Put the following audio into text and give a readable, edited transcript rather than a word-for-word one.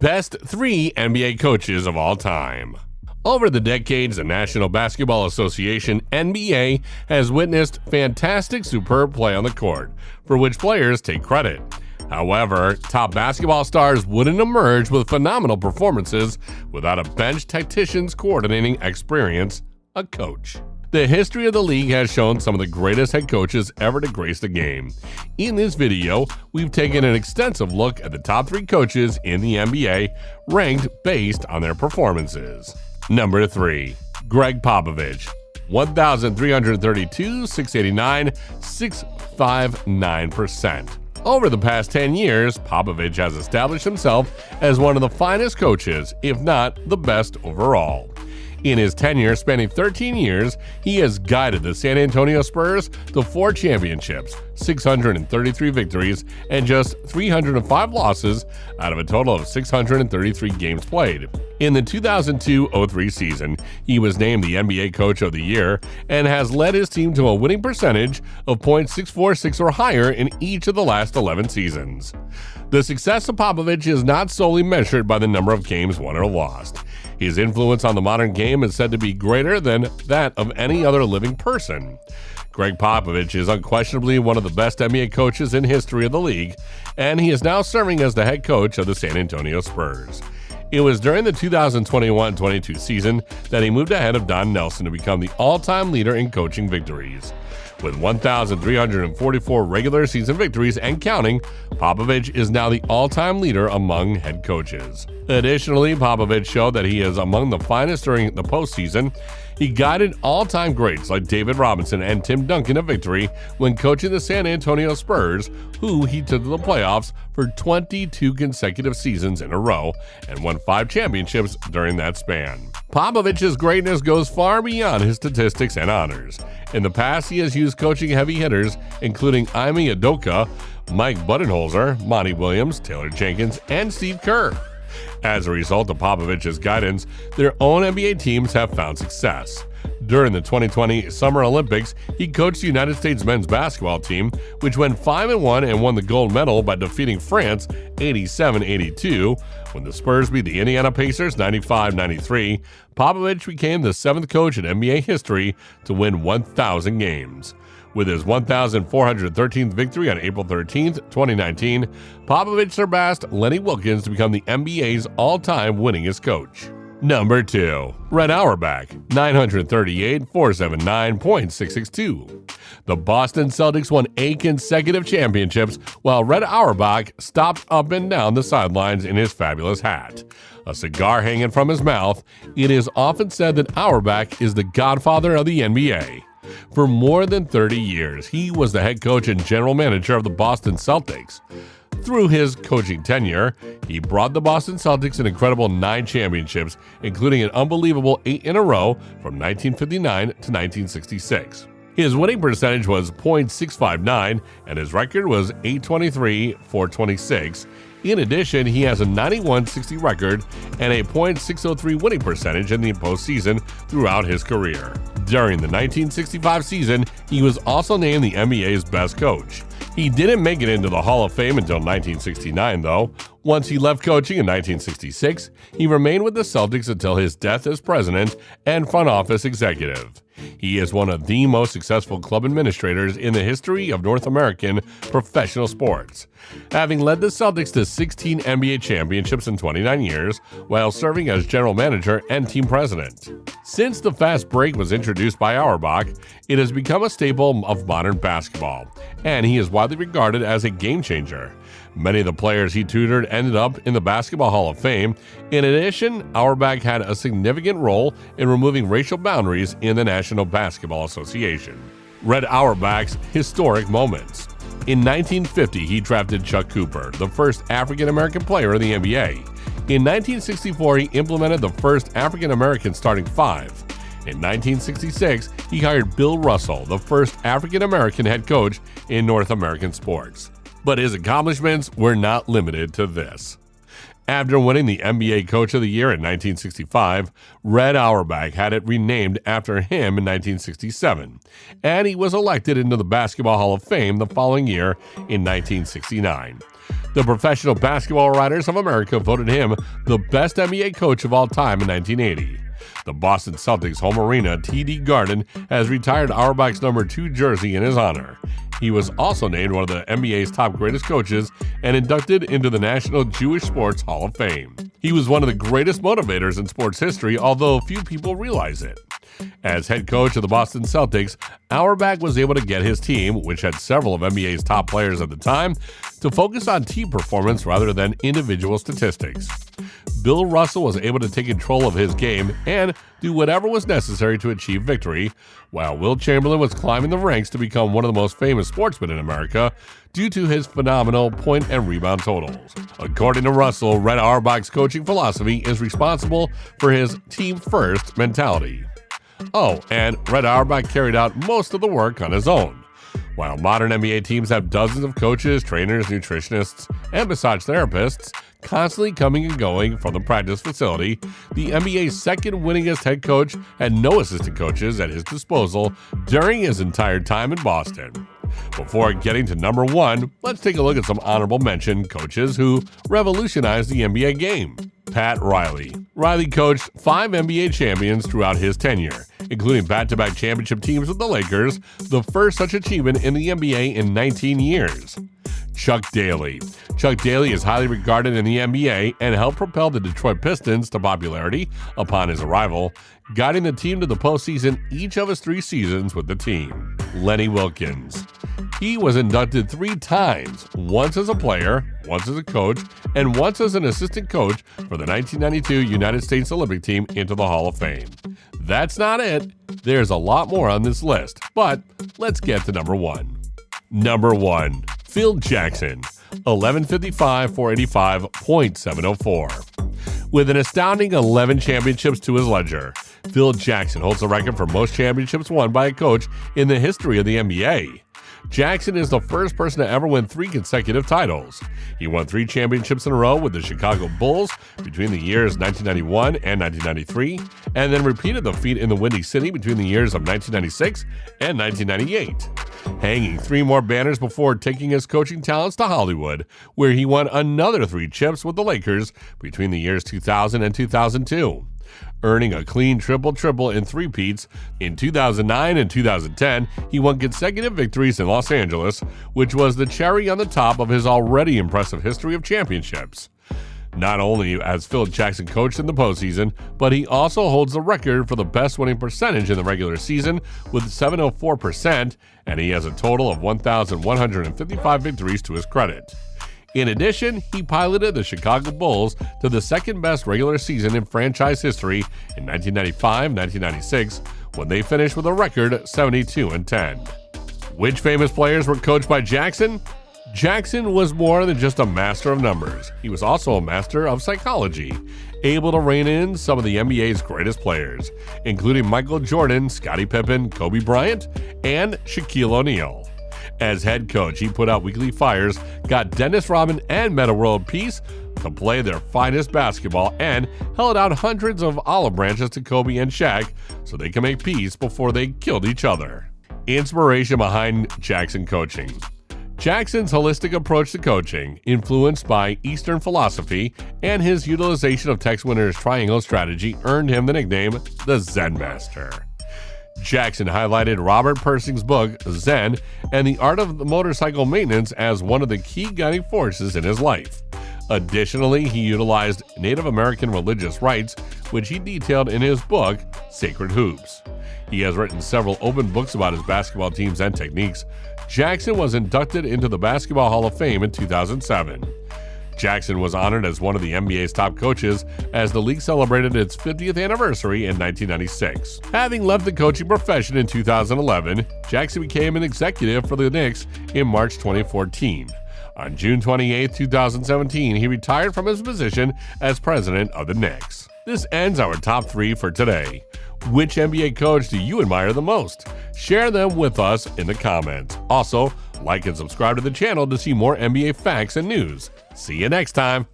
Best 3 NBA coaches of all time. Over the decades, the National Basketball Association (NBA) has witnessed fantastic, superb play on the court, for which players take credit. However, top basketball stars wouldn't emerge with phenomenal performances without a bench tactician's coordinating experience, a coach. The history of the league has shown some of the greatest head coaches ever to grace the game. In this video, we've taken an extensive look at the top 3 coaches in the NBA, ranked based on their performances. Number 3. Gregg Popovich, 1,332, 689, 659%. Over the past 10 years, Popovich has established himself as one of the finest coaches, if not the best overall. In his tenure spanning 13 years, he has guided the San Antonio Spurs to 4 championships, 633 victories, and just 305 losses out of a total of 633 games played. In the 2002-03 season, he was named the NBA Coach of the Year and has led his team to a winning percentage of .646 or higher in each of the last 11 seasons. The success of Popovich is not solely measured by the number of games won or lost. His influence on the modern game is said to be greater than that of any other living person. Gregg Popovich is unquestionably one of the best NBA coaches in history of the league, and he is now serving as the head coach of the San Antonio Spurs. It was during the 2021-22 season that he moved ahead of Don Nelson to become the all-time leader in coaching victories. With 1,344 regular season victories and counting, Popovich is now the all-time leader among head coaches. Additionally, Popovich showed that he is among the finest during the postseason. He guided all-time greats like David Robinson and Tim Duncan to victory when coaching the San Antonio Spurs, who he took to the playoffs for 22 consecutive seasons in a row and won 5 championships during that span. Popovich's greatness goes far beyond his statistics and honors. In the past, he has used coaching heavy hitters, including Ime Udoka, Mike Budenholzer, Monty Williams, Taylor Jenkins, and Steve Kerr. As a result of Popovich's guidance, their own NBA teams have found success. During the 2020 Summer Olympics, he coached the United States men's basketball team, which went 5-1 and won the gold medal by defeating France 87-82. When the Spurs beat the Indiana Pacers 95-93, Popovich became the 7th coach in NBA history to win 1,000 games. With his 1,413th victory on April 13, 2019, Popovich surpassed Lenny Wilkens to become the NBA's all-time winningest coach. Number 2. Red Auerbach, 938, 479, .662. The Boston Celtics won 8 consecutive championships while Red Auerbach stopped up and down the sidelines in his fabulous hat. A cigar hanging from his mouth, it is often said that Auerbach is the godfather of the NBA. For more than 30 years, he was the head coach and general manager of the Boston Celtics. Through his coaching tenure, he brought the Boston Celtics an incredible 9 championships, including an unbelievable 8 in a row from 1959 to 1966. His winning percentage was .659, and his record was 823, 426. In addition, he has a 91-60 record and a .603 winning percentage in the postseason throughout his career. During the 1965 season, he was also named the NBA's best coach. He didn't make it into the Hall of Fame until 1969, though. Once he left coaching in 1966, he remained with the Celtics until his death as president and front office executive. He is one of the most successful club administrators in the history of North American professional sports, having led the Celtics to 16 NBA championships in 29 years while serving as general manager and team president. Since the fast break was introduced by Auerbach, it has become a staple of modern basketball, and he is widely regarded as a game changer. Many of the players he tutored ended up in the Basketball Hall of Fame. In addition, Auerbach had a significant role in removing racial boundaries in the National Basketball Association. Red Auerbach's historic moments. In 1950, he drafted Chuck Cooper, the first African-American player in the NBA. In 1964, he implemented the first African-American starting 5. In 1966, he hired Bill Russell, the first African-American head coach in North American sports. But his accomplishments were not limited to this. After winning the NBA Coach of the Year in 1965, Red Auerbach had it renamed after him in 1967, and he was elected into the Basketball Hall of Fame the following year in 1969. The Professional Basketball Writers of America voted him the best NBA coach of all time in 1980. The Boston Celtics home arena, TD Garden, has retired Auerbach's number 2 jersey in his honor. He was also named one of the NBA's top greatest coaches and inducted into the National Jewish Sports Hall of Fame. He was one of the greatest motivators in sports history, although few people realize it. As head coach of the Boston Celtics, Auerbach was able to get his team, which had several of NBA's top players at the time, to focus on team performance rather than individual statistics. Bill Russell was able to take control of his game and do whatever was necessary to achieve victory, while Wilt Chamberlain was climbing the ranks to become one of the most famous sportsmen in America due to his phenomenal point and rebound totals. According to Russell, Red Auerbach's coaching philosophy is responsible for his team-first mentality. Oh, and Red Auerbach carried out most of the work on his own. While modern NBA teams have dozens of coaches, trainers, nutritionists, and massage therapists constantly coming and going from the practice facility, the NBA's second winningest head coach had no assistant coaches at his disposal during his entire time in Boston. Before getting to number 1, let's take a look at some honorable mention coaches who revolutionized the NBA game. Pat Riley. Riley coached 5 NBA champions throughout his tenure, including back-to-back championship teams with the Lakers, the first such achievement in the NBA in 19 years. Chuck Daly. Chuck Daly is highly regarded in the NBA and helped propel the Detroit Pistons to popularity upon his arrival, guiding the team to the postseason each of his 3 seasons with the team. Lenny Wilkens. He was inducted 3 times, once as a player, once as a coach, and once as an assistant coach for the 1992 United States Olympic team into the Hall of Fame. That's not it. There's a lot more on this list, but let's get to number 1. Number 1. Phil Jackson, 1155-485.704. With an astounding 11 championships to his ledger, Phil Jackson holds the record for most championships won by a coach in the history of the NBA. Jackson is the first person to ever win 3 consecutive titles. He won 3 championships in a row with the Chicago Bulls between the years 1991 and 1993, and then repeated the feat in the Windy City between the years of 1996 and 1998. Hanging 3 more banners before taking his coaching talents to Hollywood, where he won another 3 chips with the Lakers between the years 2000 and 2002. Earning a clean triple-triple in 3-peats. In 2009 and 2010, he won consecutive victories in Los Angeles, which was the cherry on the top of his already impressive history of championships. Not only has Phil Jackson coached in the postseason, but he also holds the record for the best winning percentage in the regular season with 704%, and he has a total of 1,155 victories to his credit. In addition, he piloted the Chicago Bulls to the second-best regular season in franchise history in 1995-1996, when they finished with a record 72-10. Which famous players were coached by Jackson? Jackson was more than just a master of numbers. He was also a master of psychology, able to rein in some of the NBA's greatest players, including Michael Jordan, Scottie Pippen, Kobe Bryant, and Shaquille O'Neal. As head coach, he put out weekly fires, got Dennis Rodman and Metta World Peace to play their finest basketball, and held out hundreds of olive branches to Kobe and Shaq so they can make peace before they killed each other. Inspiration behind Jackson coaching. Jackson's holistic approach to coaching, influenced by Eastern philosophy, and his utilization of Tex Winter's triangle strategy earned him the nickname the Zen Master. Jackson highlighted Robert Persing's book, Zen, and the Art of the Motorcycle Maintenance as one of the key guiding forces in his life. Additionally, he utilized Native American religious rites, which he detailed in his book, Sacred Hoops. He has written several open books about his basketball teams and techniques. Jackson was inducted into the Basketball Hall of Fame in 2007. Jackson was honored as one of the NBA's top coaches as the league celebrated its 50th anniversary in 1996. Having left the coaching profession in 2011, Jackson became an executive for the Knicks in March 2014. On June 28, 2017, he retired from his position as president of the Knicks. This ends our top 3 for today. Which NBA coach do you admire the most? Share them with us in the comments. Also, like and subscribe to the channel to see more NBA facts and news. See you next time.